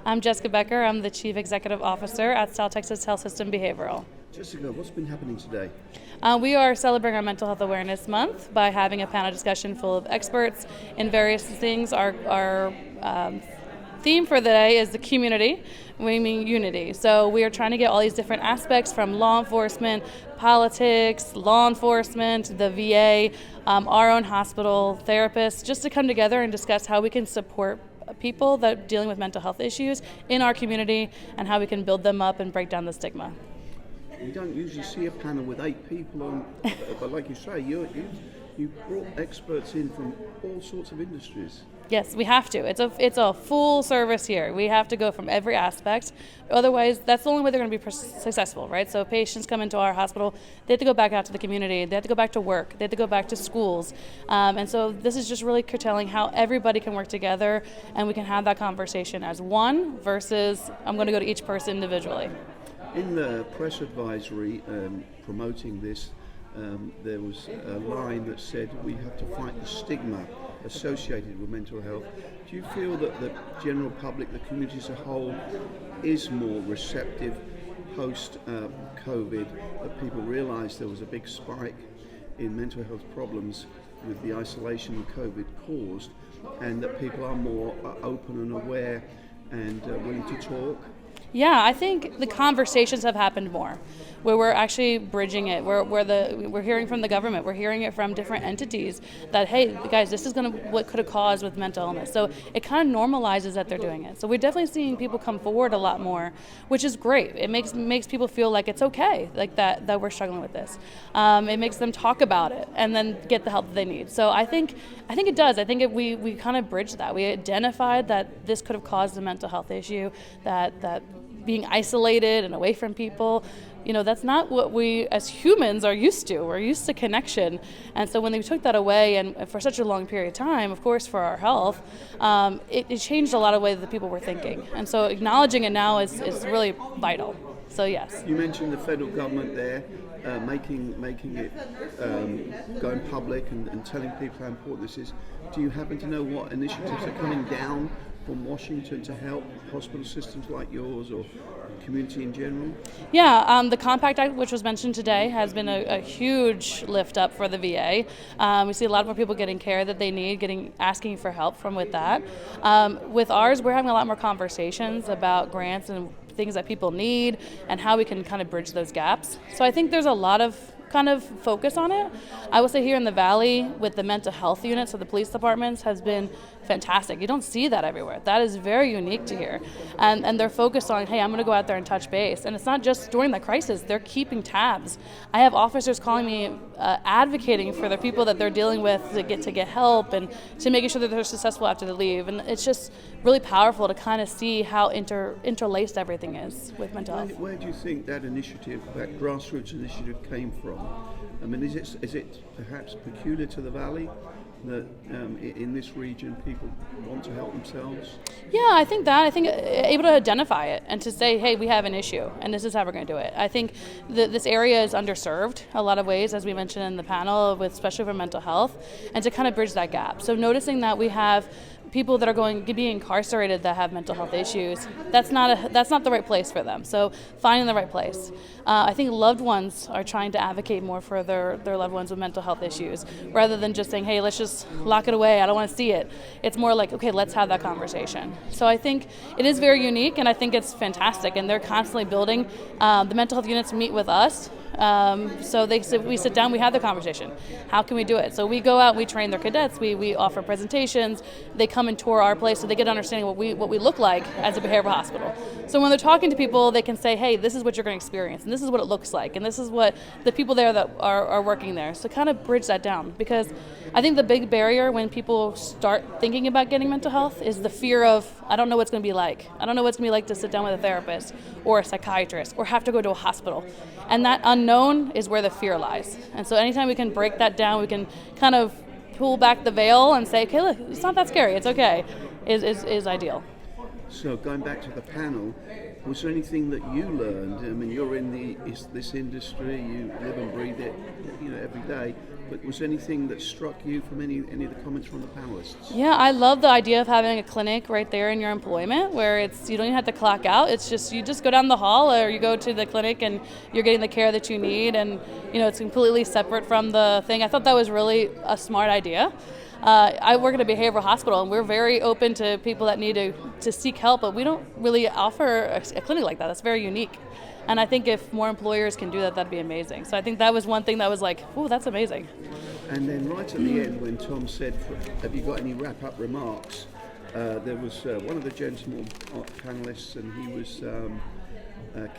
I'm Jessica Becker. I'm the Chief Executive Officer at STHS Health System Behavioral. Jessica, what's been happening today? We are celebrating our Mental Health Awareness Month by having a panel discussion full of experts in various things. Our theme for the day is the community. We mean unity. So we are trying to get all these different aspects from law enforcement, politics, law enforcement, the VA, our own hospital, therapists, just to come together and discuss how we can support people that are dealing with mental health issues in our community and how we can build them up and break down the stigma. You don't usually see a panel with 8 people on, but like you say, you brought experts in from all sorts of industries. Yes, we have to. It's a full service here. We have to go from every aspect. Otherwise, that's the only way they're going to be successful, right? So if patients come into our hospital, they have to go back out to the community. They have to go back to work. They have to go back to schools. And so this is just really curtailing how everybody can work together and we can have that conversation as one versus I'm going to go to each person individually. In the press advisory promoting this, there was a line that said we have to fight the stigma associated with mental health. Do you feel that the general public, the community as a whole, is more receptive post-COVID, that people realised there was a big spike in mental health problems with the isolation COVID caused, and that people are more open and aware and willing to talk? Yeah, I think the conversations have happened more, where we're actually bridging it. We're hearing from the government, we're hearing it from different entities that, hey, guys, this is what could have caused with mental illness. So it kind of normalizes that they're doing it. So we're definitely seeing people come forward a lot more, which is great. It makes people feel like it's okay, like that we're struggling with this. It makes them talk about it and then get the help that they need. So I think it does. I think we kind of bridged that. We identified that this could have caused a mental health issue, that being isolated and away from people, that's not what we as humans are used to. We're used to connection. And so when they took that away, and for such a long period of time, of course, for our health, it changed a lot of ways that people were thinking. And so acknowledging it now is really vital. So yes. You mentioned the federal government there, making it going public and telling people how important this is. Do you happen to know what initiatives are coming down from Washington to help hospital systems like yours or community in general? Yeah, the Compact Act, which was mentioned today, has been a huge lift up for the VA. We see a lot more people getting care that they need, asking for help with that. With ours, we're having a lot more conversations about grants and things that people need and how we can kind of bridge those gaps. So I think there's a lot of kind of focus on it. I would say here in the Valley with the mental health units of the police departments has been fantastic. You don't see that everywhere. That is very unique to here. And they're focused on, hey, I'm going to go out there and touch base. And it's not just during the crisis. They're keeping tabs. I have officers calling me advocating for the people that they're dealing with to get help and to making sure that they're successful after they leave. And it's just really powerful to kind of see how interlaced everything is with mental health. Where do you think that initiative, that grassroots initiative came from? I mean, is it perhaps peculiar to the Valley that in this region people want to help themselves? Yeah, I think able to identify it and to say, hey, we have an issue and this is how we're going to do it. I think this area is underserved a lot of ways, as we mentioned in the panel, especially for mental health, and to kind of bridge that gap. So noticing that we have people that are going to be incarcerated that have mental health issues, that's not the right place for them. So finding the right place. I think loved ones are trying to advocate more for their loved ones with mental health issues, rather than just saying, hey, let's just lock it away, I don't want to see it. It's more like, okay, let's have that conversation. So I think it is very unique, and I think it's fantastic, and they're constantly building. The mental health units meet with us. So we sit down, we have the conversation. How can we do it? So we go out, we train their cadets, we offer presentations, they come and tour our place so they get an understanding of what we look like as a behavioral hospital. So when they're talking to people, they can say, hey, this is what you're going to experience, and this is what it looks like, and this is what the people there that are working there. So kind of bridge that down, because I think the big barrier when people start thinking about getting mental health is the fear of, I don't know what it's going to be like. I don't know what it's going to be like to sit down with a therapist or a psychiatrist or have to go to a hospital. And that unknown is where the fear lies. And so anytime we can break that down, we can kind of pull back the veil and say, okay, look, it's not that scary, it's okay, is ideal. So going back to the panel, was there anything that you learned? I mean, you're in this industry, you live and breathe it, every day. but was anything that struck you from any of the comments from the panelists? Yeah, I love the idea of having a clinic right there in your employment where it's you don't even have to clock out. It's just you just go down the hall or you go to the clinic and you're getting the care that you need, and it's completely separate from the thing. I thought that was really a smart idea. I work at a behavioral hospital, and we're very open to people that need to seek help, but we don't really offer a clinic like that. That's very unique. And I think if more employers can do that, that'd be amazing. So I think that was one thing that was like, ooh, that's amazing. And then right at the end, when Tom said, have you got any wrap-up remarks, there was one of the gentlemen panelists, and he was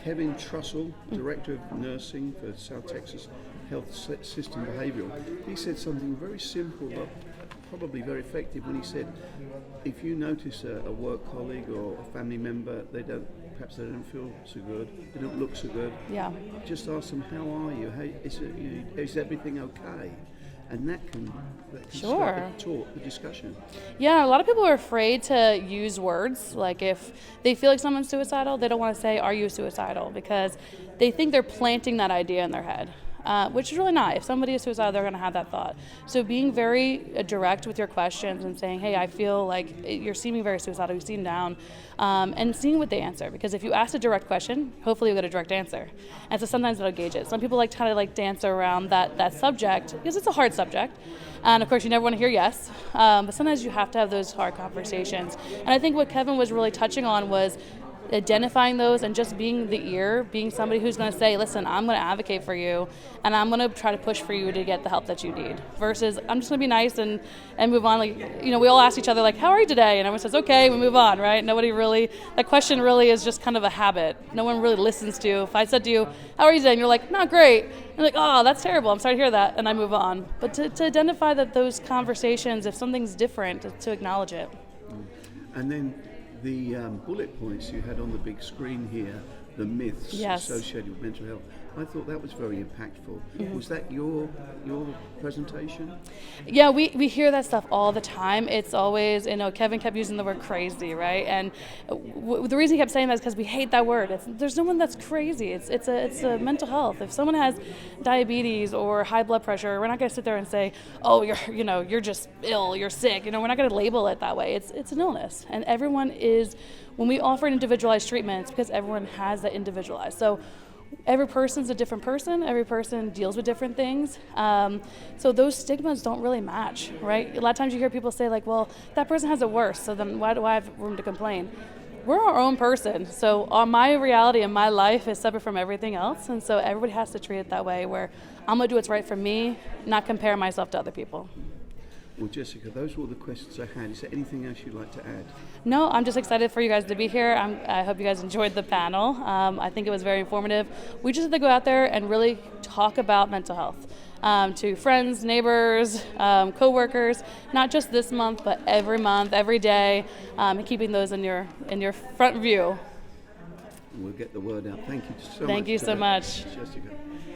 Kevin Trussell, Director of Nursing for South Texas Health System Behavioral. He said something very simple but probably very effective when he said, if you notice a work colleague or a family member, perhaps they don't feel so good, they don't look so good, just ask them, how are you? Is everything okay? And that can start the discussion. Yeah, a lot of people are afraid to use words. Like if they feel like someone's suicidal, they don't want to say, are you suicidal? Because they think they're planting that idea in their head. Which is really not. If somebody is suicidal, they're going to have that thought. So being very direct with your questions and saying, hey, I feel like you're seeming very suicidal, you seem down, and seeing what they answer. Because if you ask a direct question, hopefully you'll get a direct answer. And so sometimes that'll gauge it. Some people like to dance around that subject because it's a hard subject. And of course, you never want to hear yes. But sometimes you have to have those hard conversations. And I think what Kevin was really touching on was identifying those and just being the ear, being somebody who's going to say, listen, I'm going to advocate for you and I'm going to try to push for you to get the help that you need, versus I'm just going to be nice and move on. We all ask each other, like, how are you today? And everyone says, okay, we move on, right? That question really is just kind of a habit. No one really listens to. If I said to you, how are you today? And you're like, not great. You're like, oh, that's terrible. I'm sorry to hear that. And I move on. But to identify that those conversations, if something's different, to acknowledge it. And then the bullet points you had on the big screen here, the myths associated with mental health, I thought that was very impactful. Mm-hmm. Was that your presentation? Yeah, we hear that stuff all the time. It's always, Kevin kept using the word crazy, right? And the reason he kept saying that is because we hate that word. There's no one that's crazy. It's a mental health. If someone has diabetes or high blood pressure, we're not going to sit there and say, oh, you're just ill, you're sick. We're not going to label it that way. It's an illness, and everyone is. When we offer an individualized treatment, it's because everyone has that individualized. So every person's a different person. Every person deals with different things. So those stigmas don't really match, right? A lot of times you hear people say, like, well, that person has it worse, so then why do I have room to complain? We're our own person. So my reality and my life is separate from everything else. And so everybody has to treat it that way, where I'm going to do what's right for me, not compare myself to other people. Well, Jessica, those were all the questions I had. Is there anything else you'd like to add? No, I'm just excited for you guys to be here. I hope you guys enjoyed the panel. I think it was very informative. We just have to go out there and really talk about mental health to friends, neighbors, coworkers, not just this month, but every month, every day, and keeping those in your front view. We'll get the word out. Thank you so much. Thank you so much. Jessica.